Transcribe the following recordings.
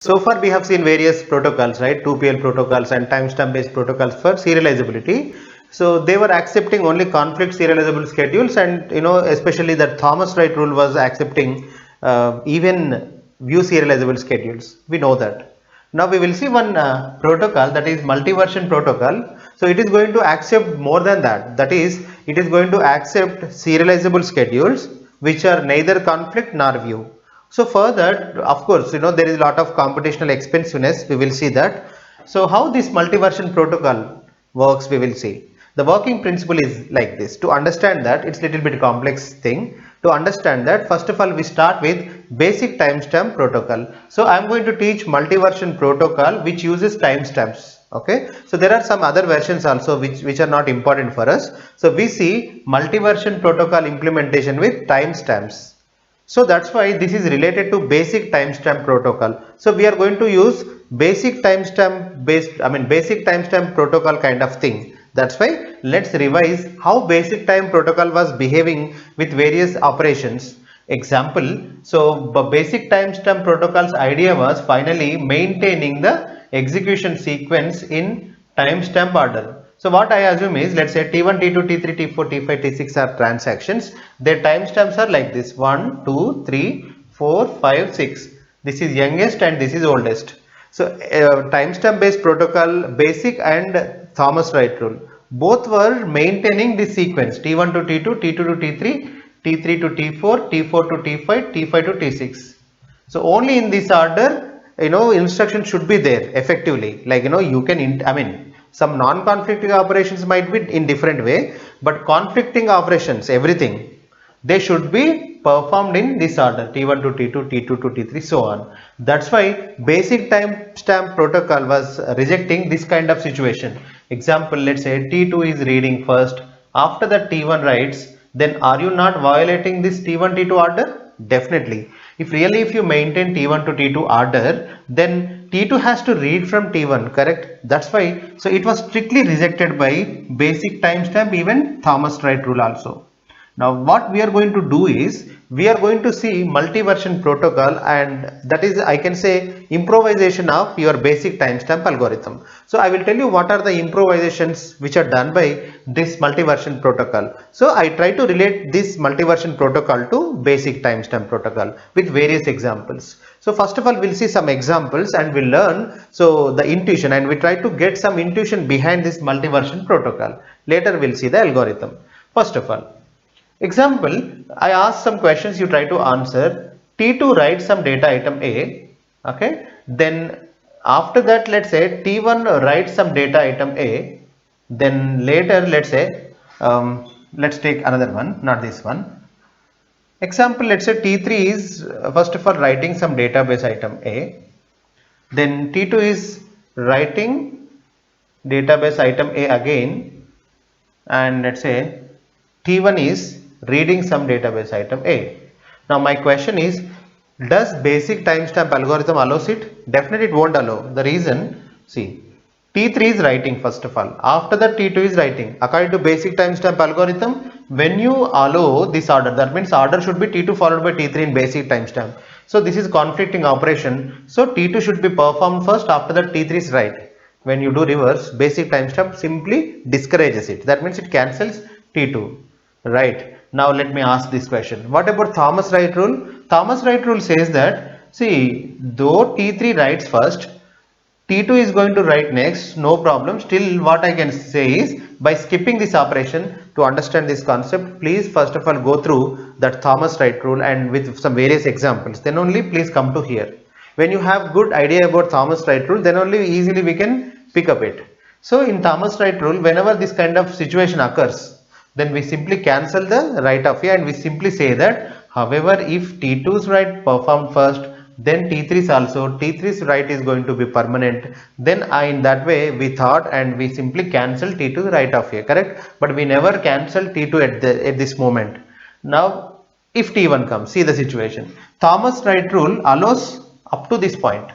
So far we have seen various protocols, right? 2PL protocols and timestamp based protocols for serializability. So they were accepting only conflict serializable schedules, and especially that Thomas Wright rule was accepting even view serializable schedules. We know that. Now we will see one protocol, that is multiversion protocol. So it is going to accept more than that. That is, it is going to accept serializable schedules which are neither conflict nor view. So further, of course, there is a lot of computational expensiveness. We will see that. So how this multiversion protocol works, we will see. The working principle is like this. To understand that, it's a little bit complex thing. To understand that, first of all, we start with basic timestamp protocol. So I'm going to teach multiversion protocol which uses timestamps. Okay, so there are some other versions also which are not important for us. So we see multiversion protocol implementation with timestamps. So that's why this is related to basic timestamp protocol. So we are going to use basic timestamp protocol kind of thing. That's why let's revise how basic time protocol was behaving with various operations. Example, so the basic timestamp protocol's idea was finally maintaining the execution sequence in timestamp order. So what I assume is, let's say T1, T2, T3, T4, T5, T6 are transactions. Their timestamps are like this: 1, 2, 3, 4, 5, 6. This is youngest and this is oldest. So timestamp based protocol, basic and Thomas Wright rule, both were maintaining this sequence: T1 to T2, T2 to T3, T3 to T4, T4 to T5, T5 to T6. So only in this order, instruction should be there effectively. Like, you can, some non-conflicting operations might be in different way, but conflicting operations, everything, they should be performed in this order: T1 to T2, T2 to T3, so on. That's why basic timestamp protocol was rejecting this kind of situation. Example, let's say T2 is reading first, after that T1 writes, then are you not violating this T1 T2 order? Definitely. If you maintain T1 to T2 order, then T2 has to read from T1, correct? That's why, so it was strictly rejected by basic timestamp, even Thomas Wright rule also. Now what we are going to do is, we are going to see multiversion protocol, and that is, I can say, improvisation of your basic timestamp algorithm. So I will tell you what are the improvisations which are done by this multiversion protocol. So I try to relate this multiversion protocol to basic timestamp protocol with various examples. So first of all, we'll see some examples and we'll learn so the intuition, and we try to get some intuition behind this multiversion protocol. Later we'll see the algorithm. First of all, example, I ask some questions, you try to answer. T2 writes some data item A, okay. Then after that, let's say T1 writes some data item A. Then later, let's say, let's take another one, not this one. Example, let's say T3 is first of all writing some database item A. Then T2 is writing database item A again, and let's say T1 is reading some database item A. Now my question is, does basic timestamp algorithm allows it? Definitely it won't allow. The reason, see, T3 is writing first of all. After that T2 is writing. According to basic timestamp algorithm, when you allow this order, that means order should be T2 followed by T3 in basic timestamp. So this is conflicting operation. So T2 should be performed first, after that T3 is right. When you do reverse, basic timestamp simply discourages it. That means it cancels T2. Right. Now let me ask this question. What about Thomas Wright rule? Thomas Wright rule says that, see, though T3 writes first, T2 is going to write next, no problem. Still, what I can say is, by skipping this operation, to understand this concept, please first of all go through that Thomas Wright rule and with some various examples. Then only please come to here. When you have good idea about Thomas Wright rule, then only easily we can pick up it. So in Thomas Wright rule, whenever this kind of situation occurs, then we simply cancel the write of A, and we simply say that, however, if T2's write performed first, then T3's also, T3's write is going to be permanent. Then in that way we thought, and we simply cancel T2's write of A, correct? But we never cancel T2 at this moment. Now if T1 comes, see the situation. Thomas Wright rule allows up to this point.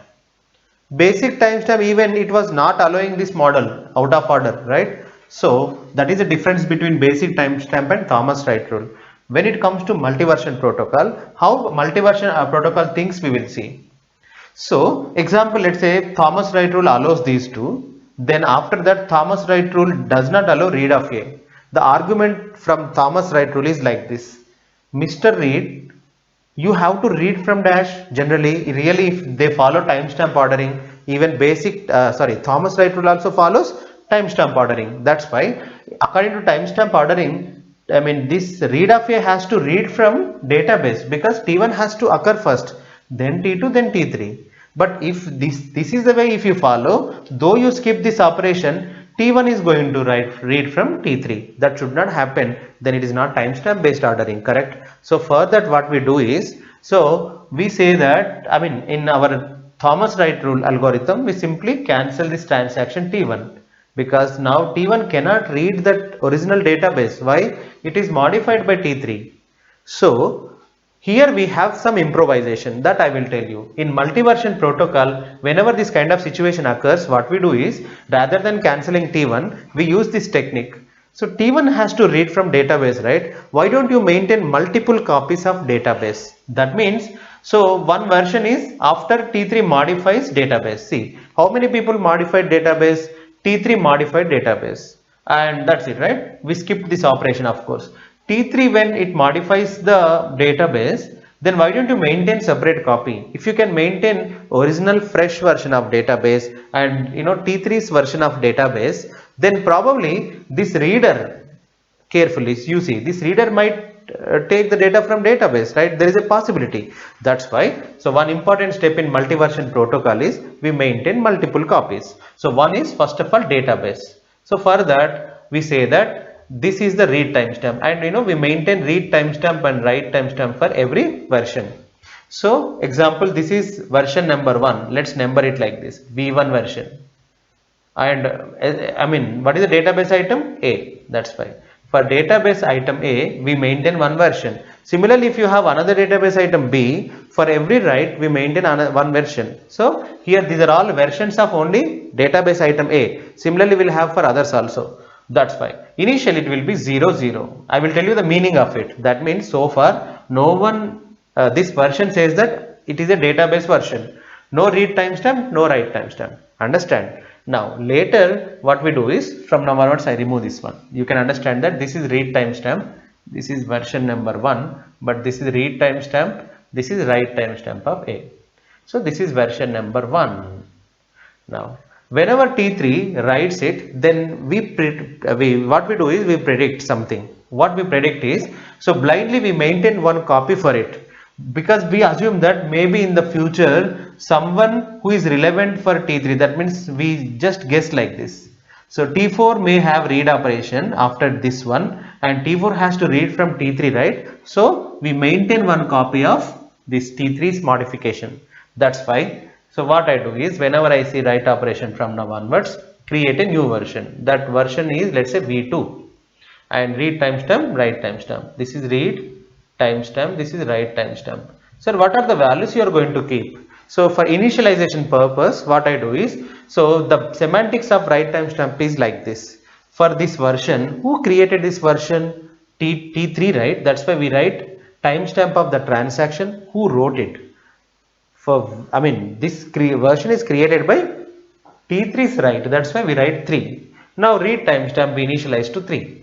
Basic timestamp, even it was not allowing this model out of order, right? So that is the difference between basic timestamp and Thomas Wright rule. When it comes to multiversion protocol, how multiversion protocol thinks, we will see. So example, let's say Thomas Wright rule allows these two. Then after that Thomas Wright rule does not allow read of A. The argument from Thomas Wright rule is like this. Mr. Read, you have to read from dash generally. Really, if they follow timestamp ordering, even basic, Thomas Wright rule also follows timestamp ordering. That's why, according to timestamp ordering, I mean, this read of A has to read from database because T1 has to occur first, then T2, then T3. But if this is the way, if you follow, though you skip this operation, T1 is going to read from T3. That should not happen. Then it is not timestamp based ordering, correct? So for that, what we do is, so we say that, I mean, in our Thomas Wright rule algorithm, we simply cancel this transaction T1 because now T1 cannot read that original database. Why? It is modified by T3. So here we have some improvisation that I will tell you. In multiversion protocol, whenever this kind of situation occurs, what we do is, rather than cancelling T1, we use this technique. So T1 has to read from database, right? Why don't you maintain multiple copies of database? That means, so one version is after T3 modifies database. See, how many people modified database? T3 modified database. And that's it, right? We skipped this operation, of course. T3, when it modifies the database, then why don't you maintain separate copy? If you can maintain original fresh version of database and T3's version of database, then probably this reader, carefully you see, this reader might take the data from database, right? There is a possibility. That's why, so one important step in multiversion protocol is we maintain multiple copies. So one is first of all database. So for that we say that this is the read timestamp, and we maintain read timestamp and write timestamp for every version. So example, this is version number 1. Let's number it like this, v1 version. And I mean, what is the database item? A. That's why for database item A, we maintain one version. Similarly, if you have another database item B, for every write we maintain one version. So here these are all versions of only database item A. Similarly, we'll have for others also. That's why initially it will be 0 0. I will tell you the meaning of it. That means so far no one, this version says that it is a database version. No read timestamp, no write timestamp. Understand? Now later what we do is, from now onwards I remove this one. You can understand that this is read timestamp, this is version number 1, but this is read timestamp, this is write timestamp of A. So this is version number 1. Now whenever T3 writes it, then what we do is we predict something. What we predict is, so blindly we maintain one copy for it, because we assume that maybe in the future someone who is relevant for T3, that means we just guess like this. So T4 may have read operation after this one, and T4 has to read from T3, right? So we maintain one copy of this T3's modification. That's why, so what I do is, whenever I see write operation from now onwards, create a new version. That version is, let's say, v2, and read timestamp, write timestamp. This is read timestamp, this is write timestamp. Sir, what are the values you are going to keep? So for initialization purpose, what I do is, so the semantics of write timestamp is like this. For this version, who created this version? T3, right? That's why we write timestamp of the transaction, who wrote it. For, I mean, this version is created by T3's write, that's why we write 3. Now read timestamp we initialize to 3.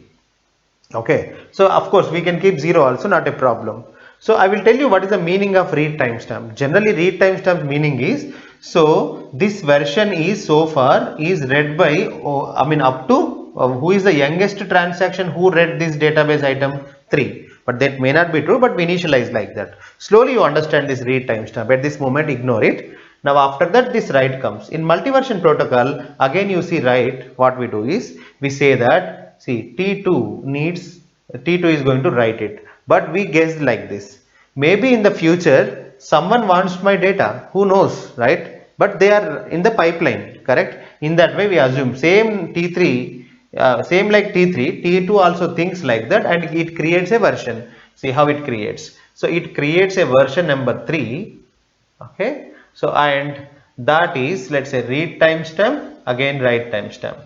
Okay, so of course we can keep 0 also, not a problem. So I will tell you what is the meaning of read timestamp. Generally read timestamp meaning is, so this version is so far is read by, up to who is the youngest transaction who read this database item? 3. But that may not be true, but we initialize like that. Slowly you understand this read timestamp. At this moment ignore it. Now after that this write comes. In multiversion protocol, again you see write, what we do is, we say that, see, T2 is going to write it. But we guess like this. Maybe in the future someone wants my data. Who knows, right? But they are in the pipeline, correct? In that way we assume same T3, same like T3, T2 also thinks like that, and it creates a version. See how it creates. So it creates a version number 3. Okay. So and that is, let's say, read timestamp, again write timestamp.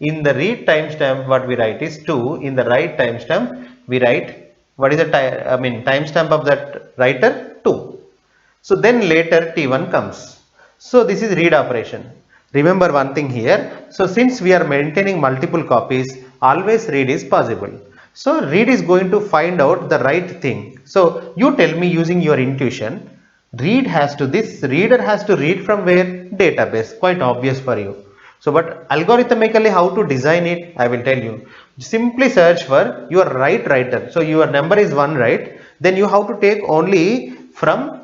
In the read timestamp what we write is 2. In the write timestamp we write, what is the timestamp of that writer? 2. So then later T1 comes. So this is read operation. Remember one thing here. So since we are maintaining multiple copies, always read is possible. So read is going to find out the right thing. So you tell me using your intuition, this reader has to read from where? Database. Quite obvious for you. So but algorithmically how to design it, I will tell you. Simply search for your right writer. So your number is 1, right? Then you have to take only from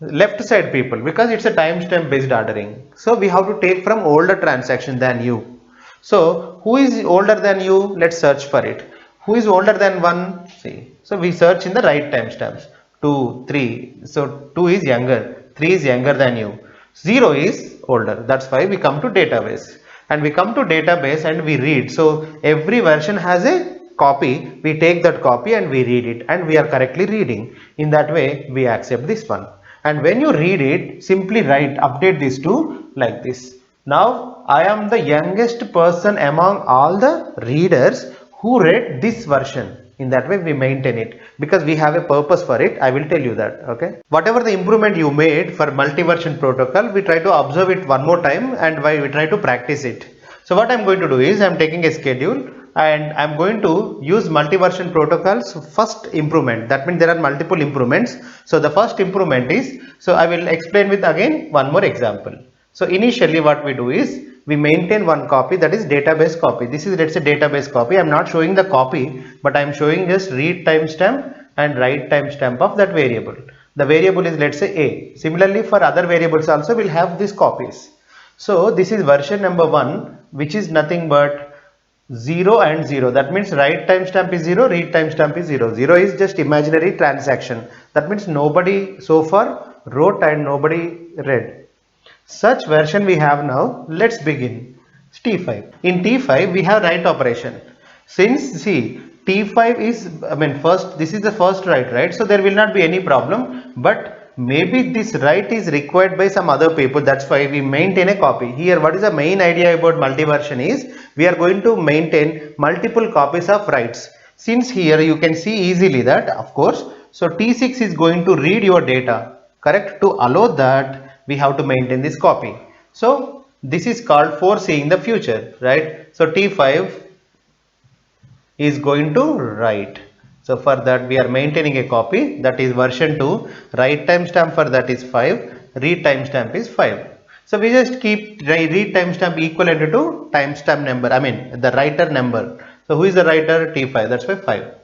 left side people, because it's a timestamp based ordering. So we have to take from older transaction than you. So who is older than you? Let's search for it. Who is older than 1? See. So we search in the right timestamps. 2, 3. So 2 is younger. 3 is younger than you. 0 is older. That's why we come to database. And we come to database and we read. So every version has a copy. We take that copy and we read it. And we are correctly reading. In that way, we accept this one. And when you read it, simply write, update this to like this. Now, I am the youngest person among all the readers who read this version. In that way, we maintain it because we have a purpose for it. I will tell you that. Okay. Whatever the improvement you made for multiversion protocol, we try to observe it one more time and we try to practice it. So what I'm going to do is I'm taking a schedule and I'm going to use multiversion protocols first improvement. That means there are multiple improvements. So the first improvement is, so I will explain with again one more example. So initially what we do is we maintain one copy, that is database copy. This is, let's say, database copy. I'm not showing the copy, but I'm showing just read timestamp and write timestamp of that variable. The variable is, let's say, A. Similarly for other variables also we'll have these copies. So this is version number 1, which is nothing but 0 and 0. That means write timestamp is 0, read timestamp is 0. 0 is just imaginary transaction. That means nobody so far wrote and nobody read. Such version we have now. Let's begin. T5. In T5 we have write operation. Since see T5 is, first, this is the first write, right? So there will not be any problem, but maybe this write is required by some other people. That's why we maintain a copy. Here what is the main idea about multiversion is we are going to maintain multiple copies of writes. Since here you can see easily that, of course, so T6 is going to read your data, correct? To allow that we have to maintain this copy. So this is called foreseeing the future, right? So T5 is going to write. So for that we are maintaining a copy, that is version 2, write timestamp for that is 5, read timestamp is 5. So we just keep read timestamp equivalent to timestamp number, the writer number. So who is the writer? T5, that's why 5.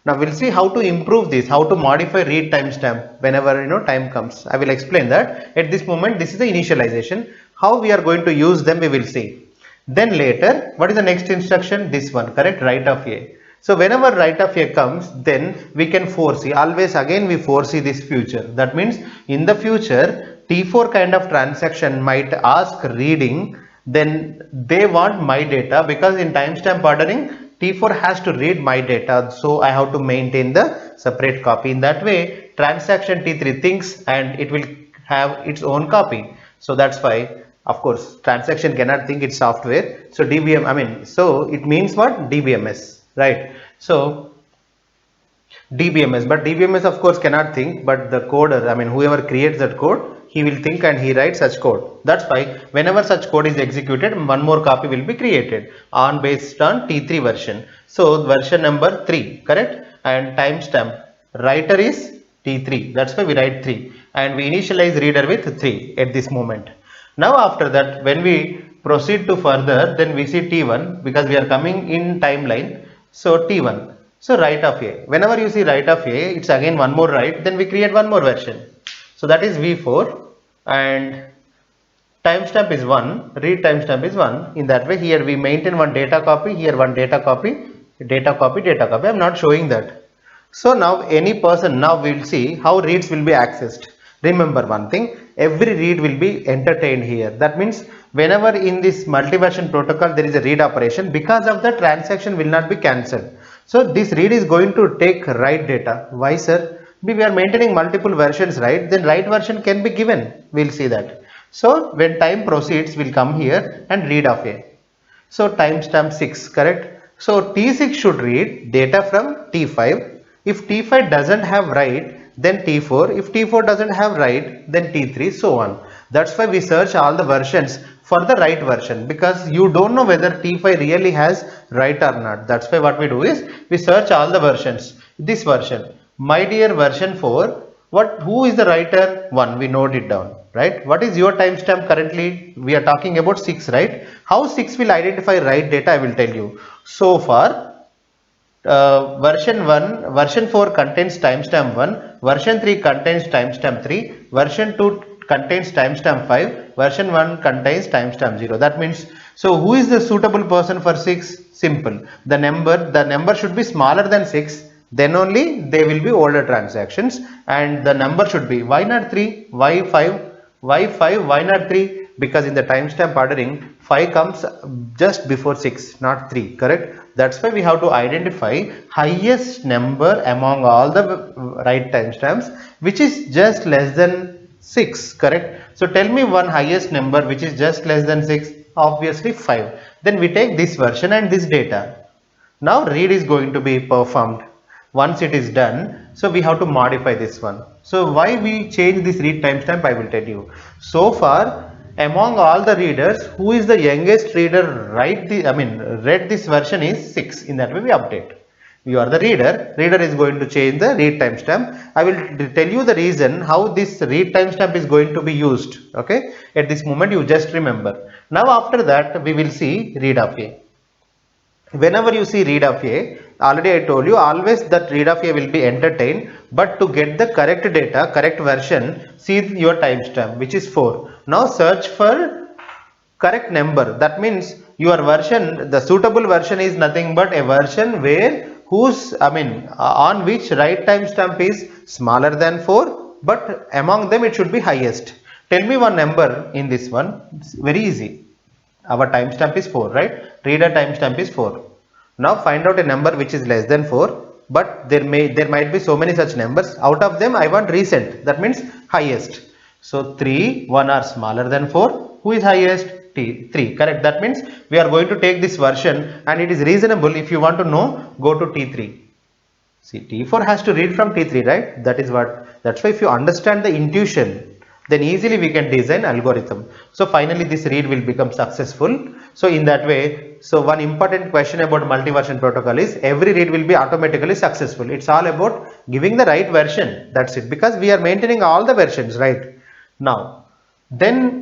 Now we'll see how to improve this, how to modify read timestamp whenever time comes. I will explain that. At this moment this is the initialization. How we are going to use them we will see. Then later, what is the next instruction? This one, correct? Write of A. So whenever write of A comes, then we can foresee, always again we foresee this future. That means in the future, T4 kind of transaction might ask reading, then they want my data, because in timestamp ordering, T4 has to read my data. So I have to maintain the separate copy. In that way, transaction T3 thinks and it will have its own copy. So that's why, of course, transaction cannot think it's software. So DBM, so it means what? DBMS. Right. So DBMS, but DBMS of course cannot think, but the coder, whoever creates that code, he will think and he writes such code. That's why whenever such code is executed, one more copy will be created on based on T3 version. So version number 3, correct? And timestamp writer is T3. That's why we write 3 and we initialize reader with 3 at this moment. Now after that, when we proceed to further, then we see T1 because we are coming in timeline. So T1, so write of A. Whenever you see write of A, it's again one more write, then we create one more version. So that is V4 and timestamp is 1, read timestamp is 1. In that way, here we maintain one data copy, here one data copy, data copy, data copy. I am not showing that. So now any person, now we will see how reads will be accessed. Remember one thing, every read will be entertained here. That means whenever in this multiversion protocol there is a read operation, because of the transaction will not be cancelled. So this read is going to take write data. Why, sir? We are maintaining multiple versions, right? Then write version can be given. We'll see that. So when time proceeds, we'll come here and read of A. So timestamp 6, correct? So T6 should read data from T5. If T5 doesn't have write, then T4. If T4 doesn't have write, then T3, so on. That's why we search all the versions for the right version, because you don't know whether T5 really has right or not. That's why what we do is we search all the versions. This version, my dear version 4, who is the writer? 1, we note it down, right? What is your timestamp currently? We are talking about 6, right? How 6 will identify right data, I will tell you. So far, version 4 contains timestamp 1, version 3 contains timestamp 3, version 2 contains timestamp 5, version 1 contains timestamp 0. That means, so who is the suitable person for 6? Simple. The number should be smaller than 6, then only they will be older transactions, and the number should be, why not 3, why 5, why 5, why not 3? Because in the timestamp ordering, 5 comes just before 6, not 3, correct? That's why we have to identify highest number among all the right timestamps, which is just less than 6, correct? So tell me one highest number which is just less than 6, obviously 5. Then we take this version and this data. Now read is going to be performed. Once it is done, so we have to modify this one. So why we change this read timestamp, I will tell you. So far, among all the readers, who is the youngest reader read this version is 6. In that way we update. You are the reader is going to change the read timestamp. I will tell you the reason how this read timestamp is going to be used. Okay, at this moment you just remember. Now after that we will see read of A. Whenever you see read of A, already I told you, always that read of A will be entertained, but to get the correct data, correct version, see your timestamp, which is 4. Now search for correct number. That means your version, the suitable version is nothing but a version where on which right timestamp is smaller than 4, but among them it should be highest. Tell me one number in this one. It's very easy. Our timestamp is 4, right? Reader timestamp is 4. Now find out a number which is less than 4, but there might be so many such numbers. Out of them I want recent, that means highest. So 3, 1 are smaller than 4. Who is highest? T3, correct? That means we are going to take this version, and it is reasonable. If you want to know, go to T3. See, T4 has to read from T3, right? That's why if you understand the intuition, then easily we can design algorithm. So finally this read will become successful. So in that way, so one important question about multiversion protocol is every read will be automatically successful. It's all about giving the right version. That's it, because we are maintaining all the versions, right? Now, then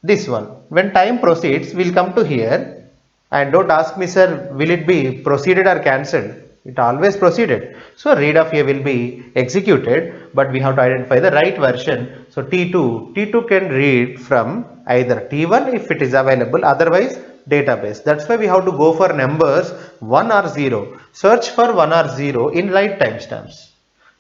this one, when time proceeds, we'll come to here, and don't ask me, sir, will it be proceeded or cancelled? It always proceeded. So read of A will be executed, but we have to identify the right version. So T2 can read from either T1 if it is available, otherwise database. That's why we have to go for numbers 1 or 0. Search for 1 or 0 in right timestamps.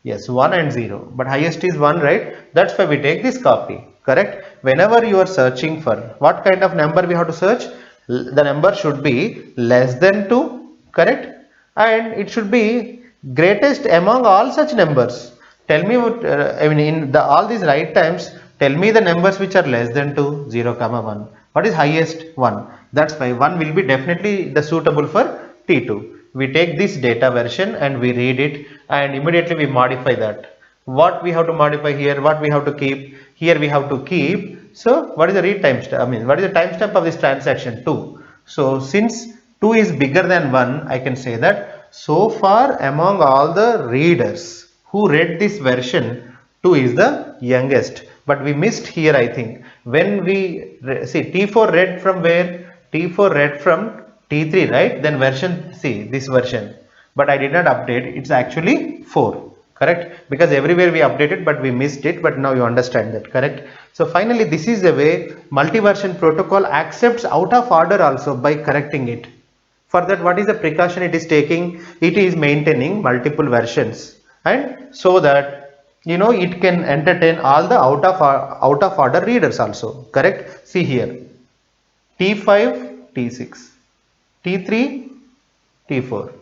Yes, 1 and 0, but highest is 1, right? That's why we take this copy, correct? Whenever you are searching for what kind of number we have to search, the number should be less than 2, correct? And it should be greatest among all such numbers. Tell me what, in all these right times, tell me the numbers which are less than 2, 0, 1. What is highest? 1. That's why 1 will be definitely the suitable for T2. We take this data version and we read it, and immediately we modify that. What we have to modify here, what we have to keep here, we have to keep. So what is the read timestamp? What is the timestamp of this transaction? 2. So since 2 is bigger than 1, I can say that so far among all the readers who read this version, 2 is the youngest. But we missed here, I think. When we see T4 read from where? T4 read from T3, right? Then version, see this version. But I did not update. It's actually 4, correct? Because everywhere we updated, but we missed it. But now you understand that, correct? So finally, this is the way multiversion protocol accepts out of order also by correcting it. For that, what is the precaution it is taking? It is maintaining multiple versions, and so that it can entertain all the out of order readers also, correct? See here, T5, T6, T3, T4,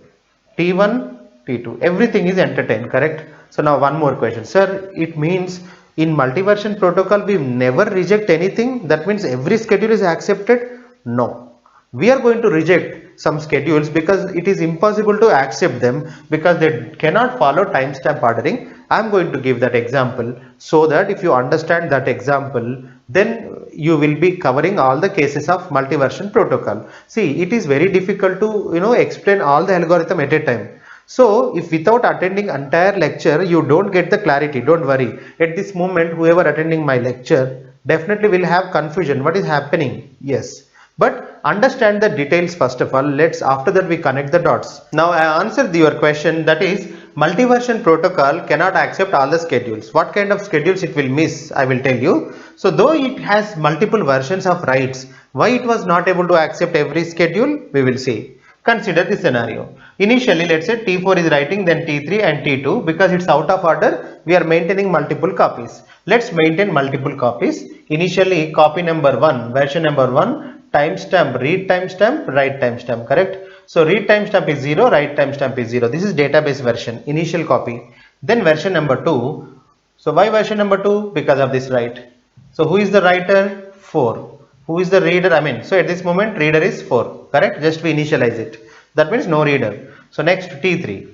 T1, T2, everything is entertained, correct? So now one more question, sir, it means in multiversion protocol we never reject anything? That means every schedule is accepted? No. We are going to reject some schedules because it is impossible to accept them, because they cannot follow timestamp ordering, I'm going to give that example so that if you understand that example, then you will be covering all the cases of multiversion protocol. See, it is very difficult to explain all the algorithm at a time. So if without attending entire lecture you don't get the clarity, don't worry. At this moment, whoever attending my lecture definitely will have confusion. What is happening? Yes. But understand the details first of all. Let's after that we connect the dots. Now I answered your question, that is multiversion protocol cannot accept all the schedules. What kind of schedules it will miss, I will tell you. So though it has multiple versions of writes, why it was not able to accept every schedule, we will see. Consider the scenario. Initially, let's say T4 is writing, then T3 and T2. Because it's out of order, we are maintaining multiple copies. Let's maintain multiple copies. Initially, copy number 1, version number 1, timestamp, read timestamp, write timestamp, correct? So read timestamp is 0, write timestamp is 0. This is database version, initial copy. Then version number 2. So why version number 2? Because of this write. So who is the writer? 4. Who is the reader? So at this moment reader is 4, correct? Just we initialize it. That means no reader. So next T3.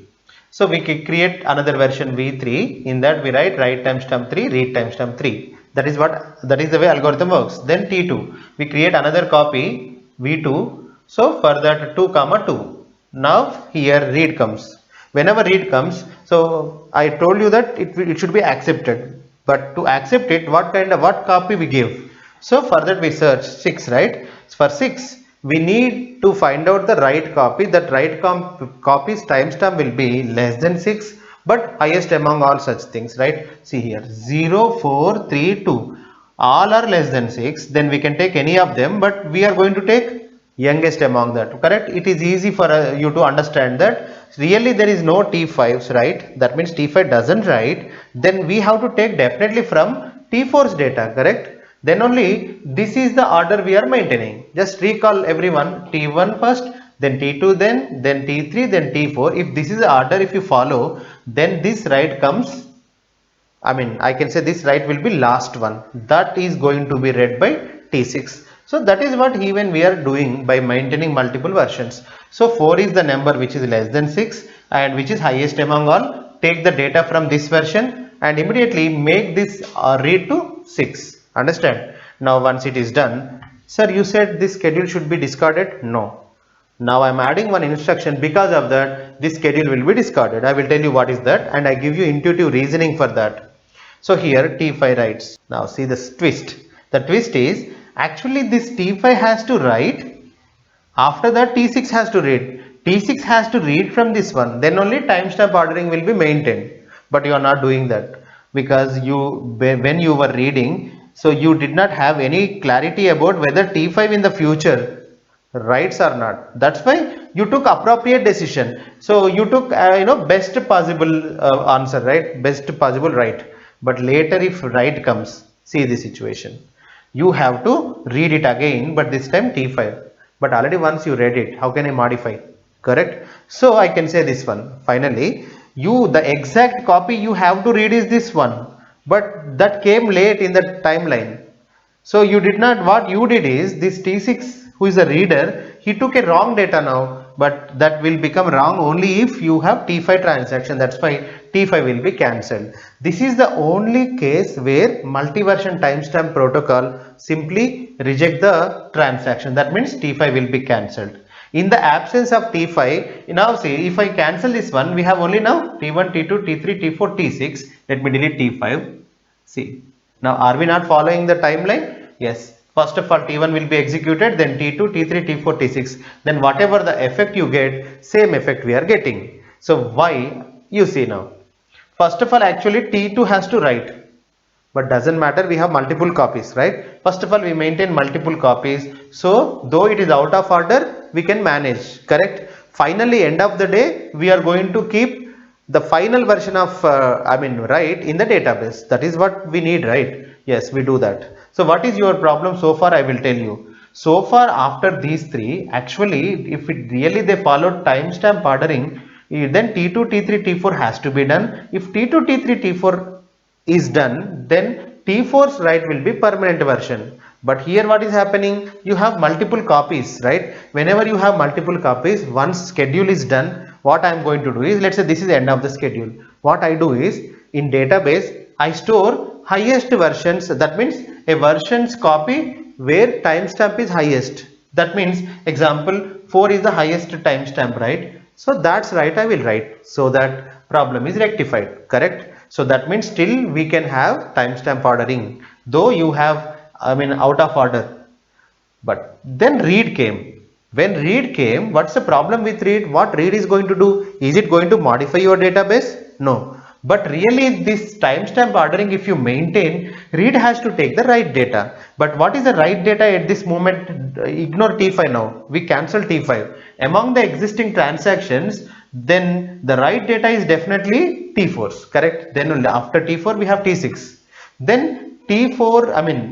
So we can create another version V3. In that we write timestamp 3, read timestamp 3. That is the way algorithm works. Then T2. We create another copy V2. So for that 2, 2. Now here read comes. Whenever read comes, so I told you that it should be accepted. But to accept it, what copy we give? So for that we search 6, right? For 6, we need to find out the right copy. That right copy's timestamp will be less than 6, but highest among all such things, right? See here, 0, 4, 3, 2. All are less than 6. Then we can take any of them, but we are going to take youngest among that, correct? It is easy for you to understand that really there is no T5s, right? That means T5 doesn't write. Then we have to take definitely from T4's data, correct? Then only this is the order we are maintaining. Just recall everyone, T1 first, then T2, then T3, then T4. If this is the order, if you follow, then this write comes, I can say this write will be last one. That is going to be read by T6. So that is what even we are doing by maintaining multiple versions. So 4 is the number which is less than 6 and which is highest among all. Take the data from this version and immediately make this read to 6. Understand? Now once it is done, sir, you said this schedule should be discarded. No. Now I am adding one instruction. Because of that, this schedule will be discarded. I will tell you what is that and I give you intuitive reasoning for that. So here T5 writes. Now see this twist. The twist is actually this T5 has to write. After that T6 has to read. T6 has to read from this one. Then only timestamp ordering will be maintained. But you are not doing that because when you were reading, so you did not have any clarity about whether T5 in the future writes or not. That's why you took appropriate decision. So you took best possible answer, right? Best possible write. But later if write comes, see the situation. You have to read it again, but this time T5. But already once you read it, how can I modify? Correct? So I can say this one. Finally, the exact copy you have to read is this one. But that came late in the timeline. So you did not, what you did is this T6 who is a reader, he took a wrong data now, but that will become wrong only if you have T5 transaction. That's why T5 will be cancelled. This is the only case where multiversion timestamp protocol simply reject the transaction. That means T5 will be cancelled. In the absence of T5, now see if I cancel this one, we have only now T1, T2, T3, T4, T6. Let me delete T5. See, now are we not following the timeline? Yes. First of all, T1 will be executed, then T2, T3, T4, T6. Then whatever the effect you get, same effect we are getting. So why? You see now. First of all, actually T2 has to write. But doesn't matter, we have multiple copies, right? First of all, we maintain multiple copies. So though it is out of order, we can manage, correct? Finally, end of the day, we are going to keep the final version of write in the database. That is what we need, right? Yes, we do that. So what is your problem so far? I will tell you. So far after these three, actually if it really they followed timestamp ordering, then T2, T3, T4 has to be done. If T2, T3, T4 is done, then T4's write will be permanent version. But here what is happening? You have multiple copies, right? Whenever you have multiple copies, once schedule is done, what I am going to do is, let's say this is the end of the schedule. What I do is, in database I store highest versions. That means a version's copy where timestamp is highest. That means example 4 is the highest timestamp, right? So that's right, I will write, so that problem is rectified, correct? So that means still we can have timestamp ordering, though you have, I mean, out of order. But then read came. When read came, what's the problem with read? What read is going to do? Is it going to modify your database? No. But really this timestamp ordering, if you maintain, read has to take the right data. But what is the right data at this moment? Ignore T5 now. We cancel T5. Among the existing transactions, then the right data is definitely T4s, correct? Then after T4 we have T6. Then T4, I mean,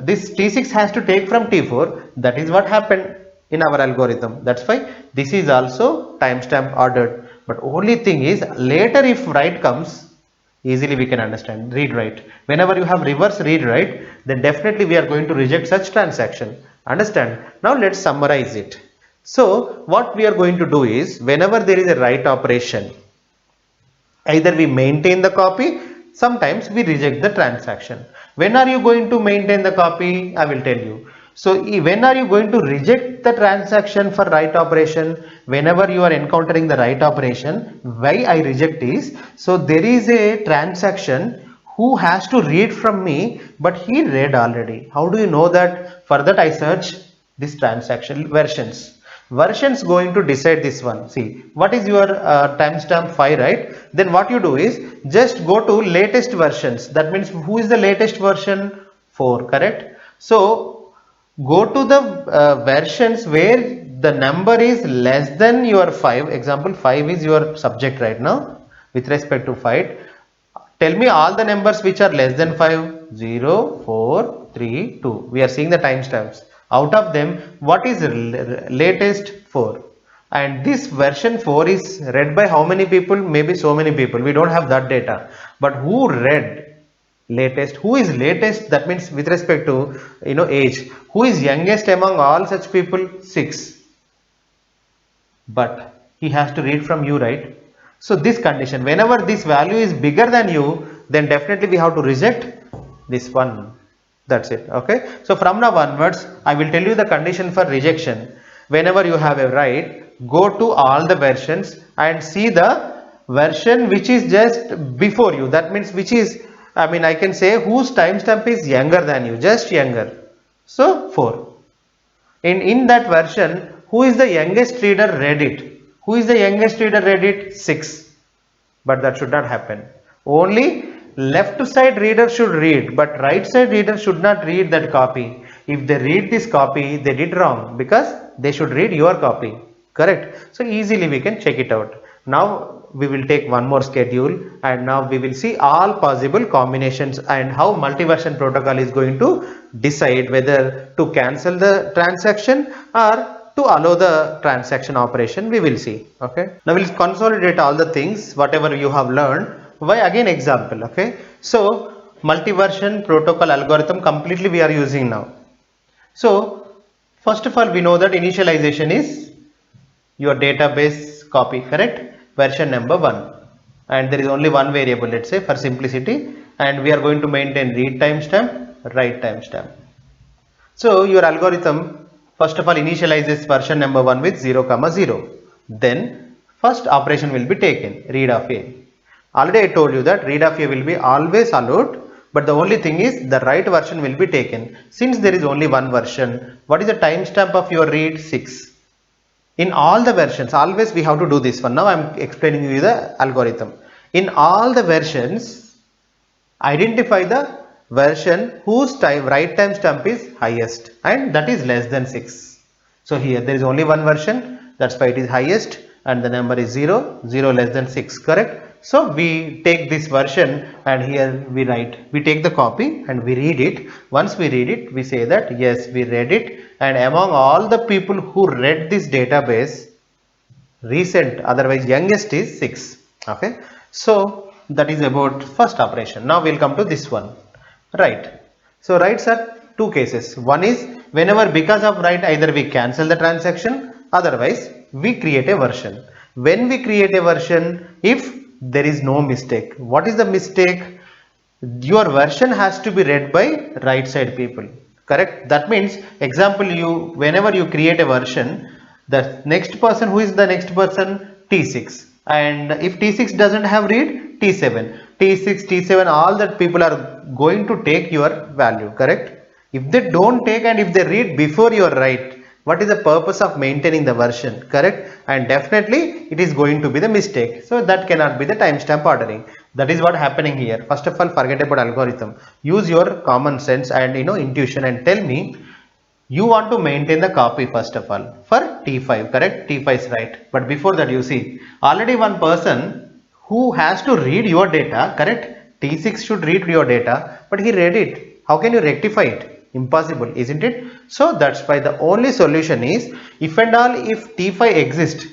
this T6 has to take from T4. That is what happened in our algorithm. That's why this is also timestamp ordered. But only thing is, later if write comes, easily we can understand read write. Whenever you have reverse read write, then definitely we are going to reject such transaction. Understand? Now let's summarize it. So what we are going to do is, whenever there is a write operation, either we maintain the copy, sometimes we reject the transaction. When are you going to maintain the copy? I will tell you. So when are you going to reject the transaction for write operation? Whenever you are encountering the write operation. Why I reject is, so there is a transaction who has to read from me, but he read already. How do you know that? For that I search this transaction versions. Versions going to decide this one. See, what is your timestamp 5, right? Then what you do is just go to latest versions. That means who is the latest version? 4, correct? So go to the versions where the number is less than your 5. Example 5 is your subject right now with respect to 5. Tell me all the numbers which are less than 5. 0, 4, 3, 2. We are seeing the timestamps. Out of them, what is latest? 4. And this version 4 is read by how many people? Maybe so many people. We don't have that data. But who read latest? Who is latest? That means with respect to age. Who is youngest among all such people? 6. But he has to read from you, right? So this condition, whenever this value is bigger than you, then definitely we have to reject this one. That's it. Okay. So from now onwards, I will tell you the condition for rejection. Whenever you have a write, go to all the versions and see the version which is just before you. That means which is, I mean, I can say whose timestamp is younger than you, just younger. So 4. In that version, who is the youngest reader read it? Who is the youngest reader read it? 6. But that should not happen. Only left side reader should read, but right side reader should not read that copy. If they read this copy, they did wrong, because they should read your copy, correct? So easily we can check it out. Now we will take one more schedule, and now we will see all possible combinations and how multiversion protocol is going to decide whether to cancel the transaction or to allow the transaction operation. We will see. Okay, now we'll consolidate all the things whatever you have learned. Why again example? Okay, so multiversion protocol algorithm completely we are using now. So first of all, we know that initialization is your database copy, correct? Version number 1, and there is only one variable, let's say for simplicity, and we are going to maintain read timestamp, write timestamp. So your algorithm first of all initializes version number 1 with 0, 0. Then first operation will be taken, read of A. Already I told you that read of A will be always allowed, but the only thing is the write version will be taken. Since there is only one version, what is the timestamp of your read? 6. In all the versions, always we have to do this one. Now I am explaining you the algorithm. In all the versions, identify the version whose write timestamp is highest, and that is less than 6. So here there is only one version, that's why it is highest, and the number is 0, 0 less than 6, correct? So we take this version and here we write, we take the copy and we read it. Once we read it, we say that yes, we read it, and among all the people who read this database, recent, otherwise youngest is 6. Okay, so that is about first operation. Now we'll come to this one, write. So writes are two cases. One is whenever because of write either we cancel the transaction, otherwise we create a version. When we create a version, if there is no mistake. What is the mistake? Your version has to be read by right side people, correct? That means, example, you whenever you create a version, the next person, who is the next person? T6. And if T6 doesn't have read, T7, T6, T7, all that people are going to take your value, correct? If they don't take, and if they read before your write, what is the purpose of maintaining the version, correct? And definitely it is going to be the mistake. So that cannot be the timestamp ordering. That is what happening here. First of all, forget about algorithm. Use your common sense and intuition, and tell me, you want to maintain the copy first of all for T5, correct? T5 is right. But before that, you see, already one person who has to read your data, correct? T6 should read your data, but he read it. How can you rectify it? Impossible, isn't it? So that's why the only solution is, if and all if T5 exists.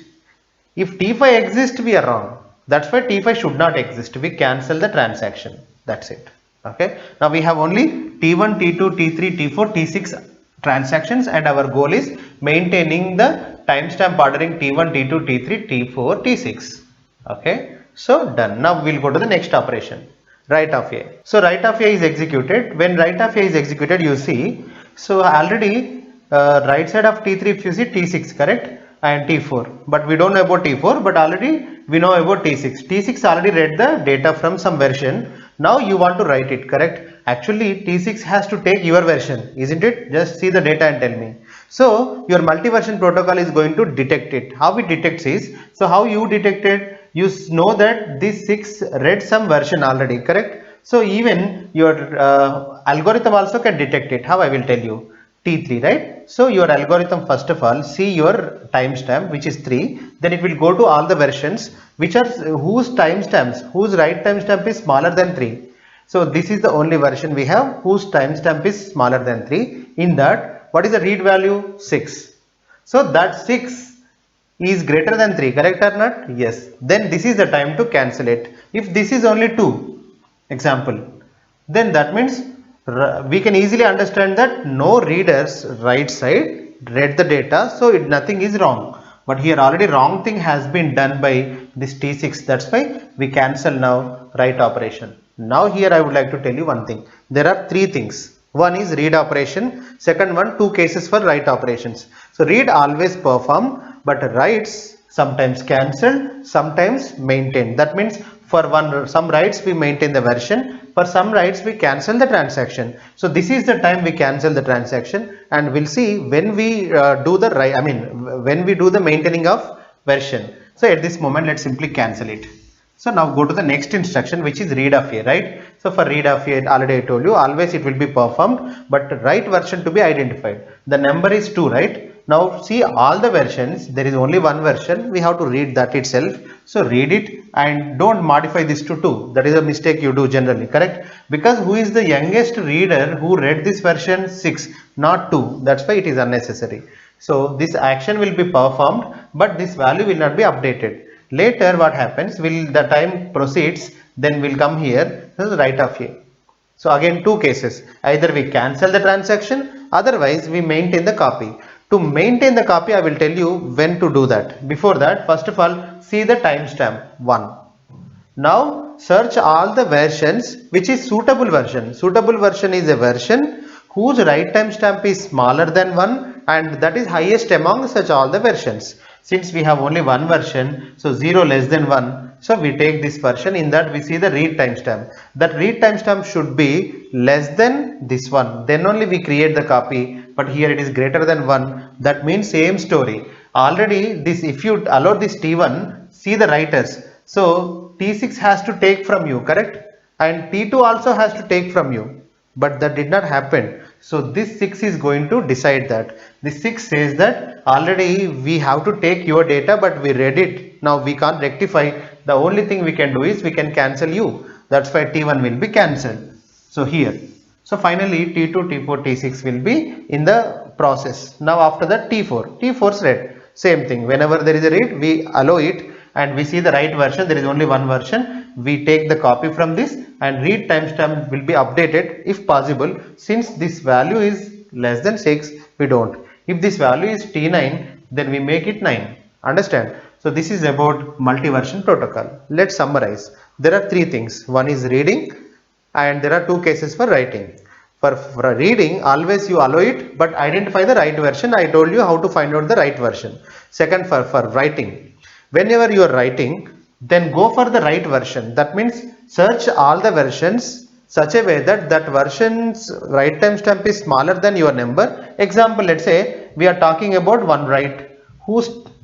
If T5 exists, we are wrong. That's why T5 should not exist. We cancel the transaction. That's it. Okay. Now we have only T1, T2, T3, T4, T6 transactions, and our goal is maintaining the timestamp ordering T1, T2, T3, T4, T6. Okay. So done. Now we'll go to the next operation. Write of A. So write of A is executed. When write of A is executed, you see, so already right side of T3, if you see, T6, correct? And T4, but we don't know about T4, but already we know about T6. T6 already read the data from some version. Now you want to write it, correct? Actually T6 has to take your version, isn't it? Just see the data and tell me. So your multiversion protocol is going to detect it. How it detects is, so how you detect it? You know that this 6 read some version already, correct? So even your algorithm also can detect it. How? I will tell you. T3, right? So your algorithm, first of all, see your timestamp, which is 3, then it will go to all the versions which are whose timestamps, whose write timestamp is smaller than 3. So this is the only version we have whose timestamp is smaller than 3. In that, what is the read value? 6. So that 6 is greater than 3, correct or not? Yes. Then this is the time to cancel it. If this is only 2, example, then that means we can easily understand that no readers right side read the data, so nothing is wrong. But here already wrong thing has been done by this T6. That's why we cancel now write operation. Now here I would like to tell you one thing. There are 3 things. One is read operation. Second one, 2 cases for write operations. So read always perform, but writes sometimes cancelled, sometimes maintained. That means for some writes we maintain the version, for some writes we cancel the transaction. So this is the time we cancel the transaction, and we'll see when we do the write, when we do the maintaining of version. So at this moment, let's simply cancel it. So now go to the next instruction, which is read of A, right? So for read of A, already I told you, always it will be performed, but write version to be identified. The number is 2, right? Now see all the versions, there is only one version, we have to read that itself. So read it and don't modify this to 2. That is a mistake you do generally, correct? Because who is the youngest reader who read this version? 6, not 2. That's why it is unnecessary. So this action will be performed, but this value will not be updated. Later what happens, will the time proceeds, then will come here, this is write of A. So again 2 cases, either we cancel the transaction, otherwise we maintain the copy. To maintain the copy, I will tell you when to do that. Before that, first of all, see the timestamp 1. Now search all the versions which is suitable version. Suitable version is a version whose write timestamp is smaller than 1, and that is highest among such all the versions. Since we have only one version, so 0 less than 1, so we take this version. In that we see the read timestamp. That read timestamp should be less than this one. Then only we create the copy. But here it is greater than 1. That means same story. Already this, if you allow this T1, see the writers. So T6 has to take from you, correct? And T2 also has to take from you. But that did not happen. So this 6 is going to decide that. This 6 says that already we have to take your data, but we read it. Now we can't rectify. The only thing we can do is we can cancel you. That's why T1 will be cancelled. So here. So finally T2, T4, T6 will be in the process. Now after that T4. T4 is read. Same thing. Whenever there is a read, we allow it and we see the right version. There is only one version. We take the copy from this and read timestamp will be updated if possible. Since this value is less than 6, we don't. If this value is T9, then we make it 9. Understand? So this is about multiversion protocol. Let's summarize. There are three things. One is reading, and there are two cases for writing. For reading, always you allow it, but identify the right version. I told you how to find out the right version. Second, for writing, whenever you are writing, then go for the right version. That means search all the versions such a way that that version's right timestamp is smaller than your number. Example, let's say we are talking about one write.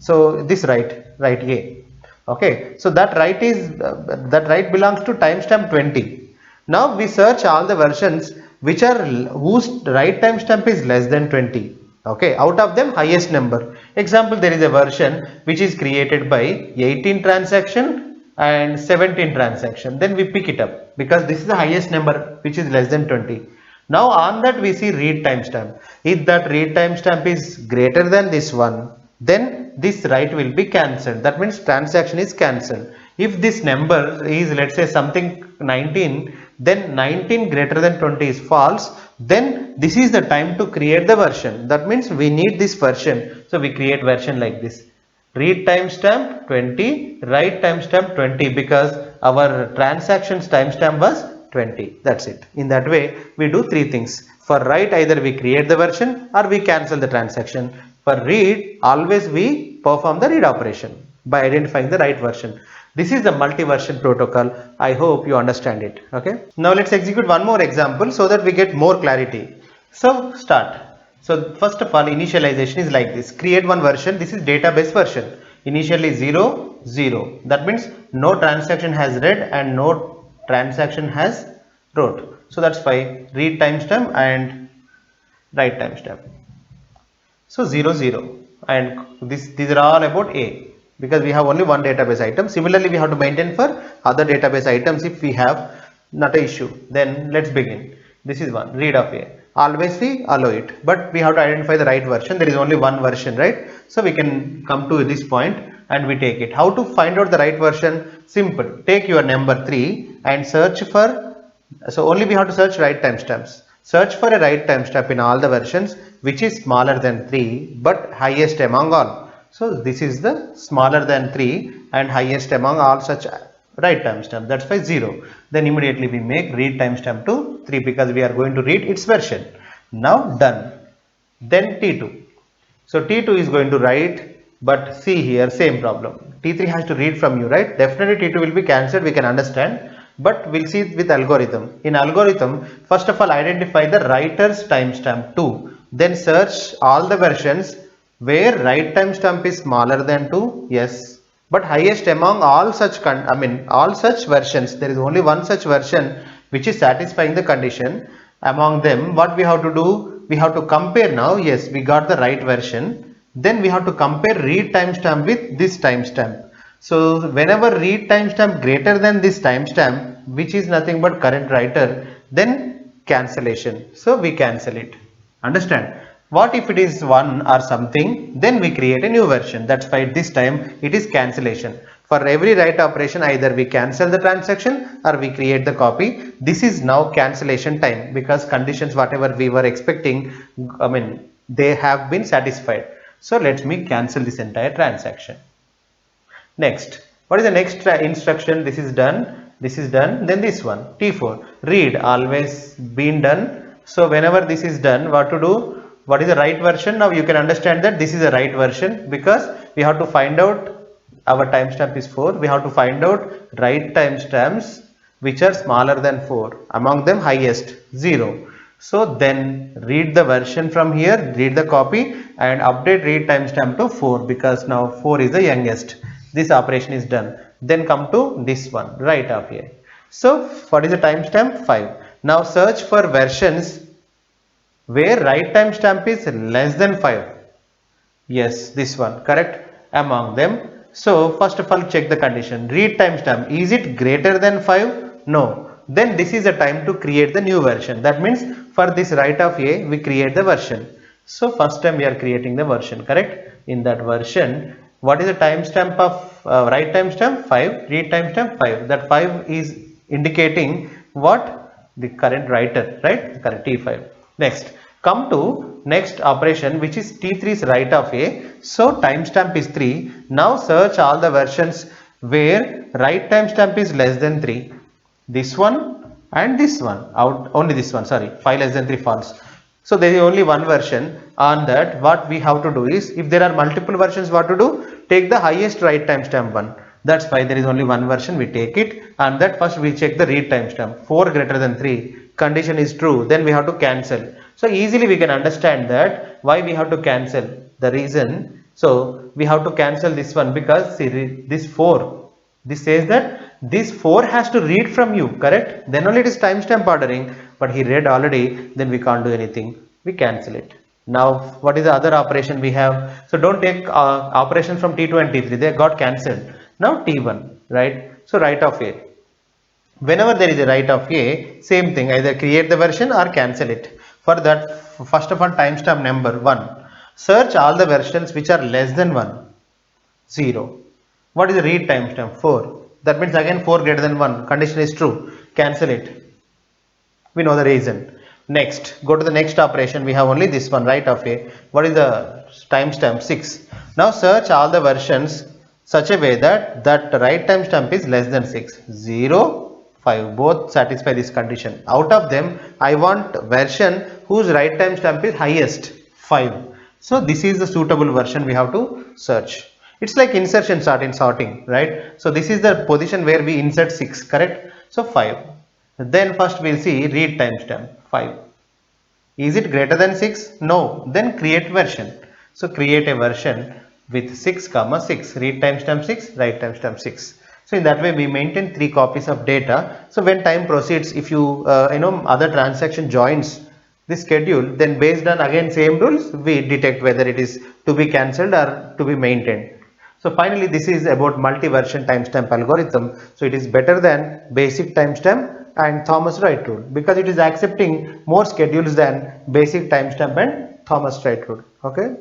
So this write A. Okay, so that write belongs to timestamp 20. Now we search all the versions which are whose right timestamp is less than 20. Okay, out of them highest number. Example, there is a version which is created by 18 transaction and 17 transaction. Then we pick it up because this is the highest number which is less than 20. Now on that we see read timestamp. If that read timestamp is greater than this one, then this write will be cancelled. That means transaction is cancelled. If this number is, let's say, something 19, then 19 greater than 20 is false. Then this is the time to create the version. That means we need this version. So we create version like this. Read timestamp 20, write timestamp 20, because our transactions timestamp was 20. That's it. In that way, we do three things. For write, either we create the version or we cancel the transaction. For read, always we perform the read operation by identifying the right version. This is the multi-version protocol. I hope you understand it. Okay. Now let's execute one more example so that we get more clarity. So start. So first of all, initialization is like this. Create one version. This is database version. Initially 0, 0. That means no transaction has read and no transaction has wrote. So that's why read timestamp and write timestamp. So 0, 0. And these are all about A, because we have only one database item. Similarly, we have to maintain for other database items if we have, not an issue. Then let's begin. This is one, read of A. Always we allow it, but we have to identify the right version. There is only one version, right? So we can come to this point and we take it. How to find out the right version? Simple. Take your number 3 and search for, so only we have to search right timestamps. Search for a right timestamp in all the versions which is smaller than 3 but highest among all. So this is the smaller than 3 and highest among all such right timestamp. That's why 0. Then immediately we make read timestamp to 3 because we are going to read its version. Now done. Then T2. So T2 is going to write, but see here same problem. T3 has to read from you, right? Definitely T2 will be cancelled, we can understand. But we'll see it with algorithm. In algorithm, first of all identify the writer's timestamp 2. Then search all the versions where write timestamp is smaller than 2. Yes. But highest among all such all such versions, there is only one such version which is satisfying the condition. Among them, what we have to do? We have to compare now. Yes, we got the right version. Then we have to compare read timestamp with this timestamp. So whenever read timestamp greater than this timestamp, which is nothing but current writer, then cancellation. So we cancel it. Understand? What if it is 1 or something? Then we create a new version. That's why this time it is cancellation. For every write operation, either we cancel the transaction or we create the copy. This is now cancellation time because conditions whatever we were expecting, they have been satisfied. So let me cancel this entire transaction. Next, what is the next instruction? This is done. This is done. Then this one, T4, read, always been done. So whenever this is done, what to do? What is the right version? Now you can understand that this is the right version because we have to find out our timestamp is 4. We have to find out right timestamps which are smaller than 4. Among them highest 0. So then read the version from here, read the copy and update read timestamp to 4 because now 4 is the youngest. This operation is done. Then come to this one, right up here. So what is the timestamp? 5. Now search for versions where right timestamp is less than 5. Yes, this one, correct? Among them. So first of all check the condition. Read timestamp, is it greater than 5? No. Then this is the time to create the new version. That means for this write of A, we create the version. So first time we are creating the version, correct? In that version, what is the timestamp of write timestamp? 5. Read timestamp 5. That 5 is indicating what? The current writer, right? Correct, T5. Next, come to next operation, which is T3's write of A. So timestamp is 3. Now search all the versions where write timestamp is less than 3. This one and this one, out only this one, sorry, 5 less than 3 false. So there is only one version. On that, what we have to do is, if there are multiple versions, what to do? Take the highest write timestamp one. That's why there is only one version, we take it, and that first we check the read timestamp. 4 greater than 3, condition is true, then we have to cancel. So easily we can understand that why we have to cancel. The reason, so we have to cancel this one because see, this 4, this says that this 4 has to read from you, correct? Then only it is timestamp ordering, but he read already, then we can't do anything, we cancel it. Now what is the other operation we have? So don't take operation from T2 and T3, they got cancelled. Now T1, right? So write of A. Whenever there is a write of A, same thing, either create the version or cancel it. For that, first of all, timestamp number 1. Search all the versions which are less than 1. 0. What is the read timestamp? 4. That means again 4 greater than 1. Condition is true. Cancel it. We know the reason. Next, go to the next operation. We have only this one, write of A. What is the timestamp? 6. Now search all the versions such a way that write timestamp is less than 6. 0, 5. Both satisfy this condition. Out of them, I want version whose write timestamp is highest, 5. So this is the suitable version we have to search. It's like insertion sort in sorting, right? So this is the position where we insert 6, correct? So 5. Then first we'll see read timestamp 5. Is it greater than 6? No. Then create version. So create a version with 6 comma 6. Read timestamp 6, write timestamp 6. So in that way we maintain 3 copies of data. So when time proceeds, if you other transaction joins this schedule, then based on again same rules, we detect whether it is to be cancelled or to be maintained. So finally, this is about multi-version timestamp algorithm. So it is better than basic timestamp and Thomas Wright rule because it is accepting more schedules than basic timestamp and Thomas Wright rule. Okay.